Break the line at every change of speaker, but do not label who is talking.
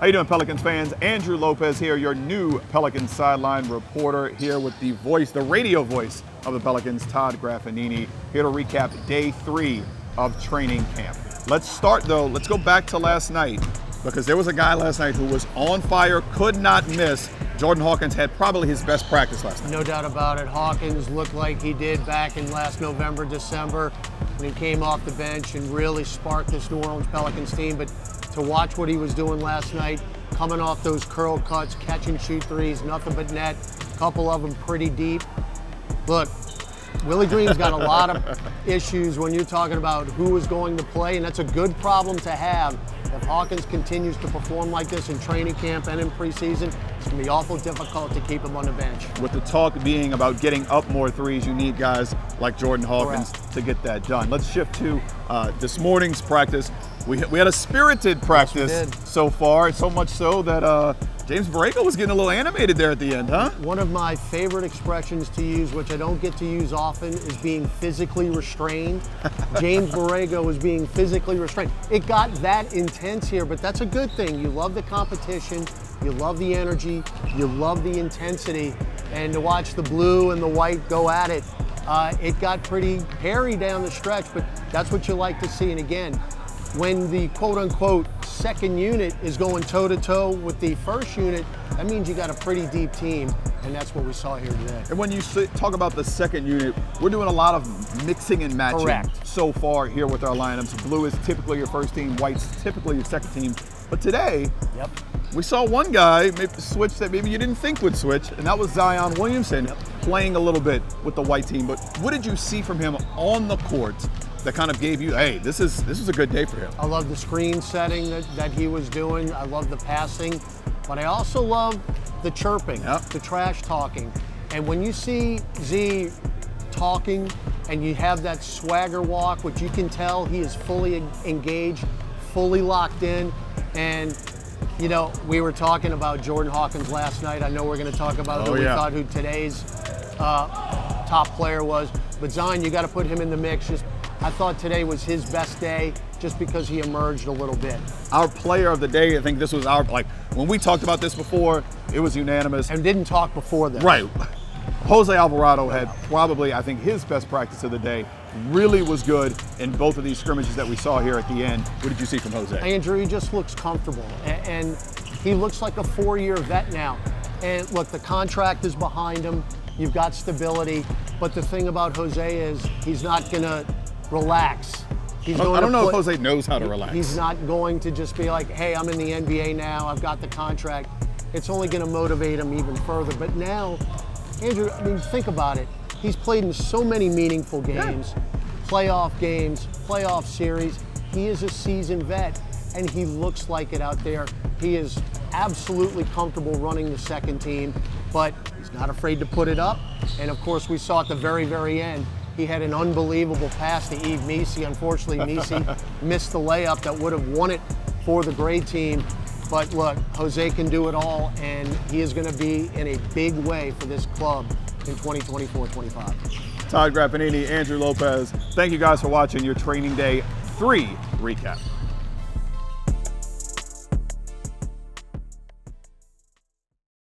How you doing, Pelicans fans? Andrew Lopez here, your new Pelicans sideline reporter, here with the voice, the radio voice of the Pelicans, Todd Graffagnini, here to recap day 3 of training camp. Let's start though, let's go back to last night, because there was a guy last night who was on fire, could not miss. Jordan Hawkins had probably his best practice last night.
No doubt about it. Hawkins looked like he did back in last November, December, when he came off the bench and really sparked this New Orleans Pelicans team. But to watch what he was doing last night, coming off those curl cuts, catch and shoot threes, nothing but net, a couple of them pretty deep. Look, Willie Green's got a lot of issues when you're talking about who is going to play, and that's a good problem to have. If Hawkins continues to perform like this in training camp and in preseason, it's going to be awful difficult to keep him on the bench. With
the talk being about getting up more threes, you need guys like Jordan Hawkins to get that done. Let's shift to this morning's practice. We had a spirited practice so far, so much so that James Borrego was getting a little animated there at the end, huh?
One of my favorite expressions to use, which I don't get to use often, is being physically restrained. James Borrego was being physically restrained. It got that intense here, but that's a good thing. You love the competition, you love the energy, you love the intensity, and to watch the blue and the white go at it, it got pretty hairy down the stretch, but that's what you like to see. And again, when the quote-unquote second unit is going toe-to-toe with the first unit, that means you got a pretty deep team, and that's what we saw here today.
And when you talk about the second unit, we're doing a lot of mixing and matching so far here with our lineups. Blue is typically your first team, white's typically your second team. But today, we saw one guy switch that maybe you didn't think would switch, and that was Zion Williamson playing a little bit with the white team. But what did you see from him on the court that kind of gave you, hey, this is a good day for him?
I love the screen setting that he was doing. I love the passing, but I also love the chirping, the trash talking. And when you see Z talking and you have that swagger walk, which you can tell he is fully engaged, fully locked in. And you know, we were talking about Jordan Hawkins last night. I know we're going to talk about who we thought who today's top player was, but Zion, you got to put him in the mix. I thought today was his best day just because he emerged a little bit.
Our player of the day, I think this was our, like, when we talked about this before, it was unanimous.
And didn't talk before that.
Right. Jose Alvarado had probably, I think, his best practice of the day. Really was good in both of these scrimmages that we saw here at the end. What did you see from Jose?
Andrew, he just looks comfortable. And he looks like a 4-year vet now. And look, the contract is behind him. You've got stability. But the thing about Jose is he's not going to relax.
I don't know if Jose knows how to relax.
He's not going to just be like, hey, I'm in the NBA now, I've got the contract. It's only going to motivate him even further. But now, Andrew, I mean, think about it. He's played in so many meaningful games, playoff series. He is a seasoned vet, and he looks like it out there. He is absolutely comfortable running the second team, but he's not afraid to put it up. And of course, we saw at the very, very end, he had an unbelievable pass to Yves Missi. Unfortunately, Missi missed the layup that would have won it for the gray team. But look, Jose can do it all, and he is going to be in a big way for this club in 2024-25.
Todd Graffagnini, Andrew Lopez, thank you guys for watching your Training Day 3 recap.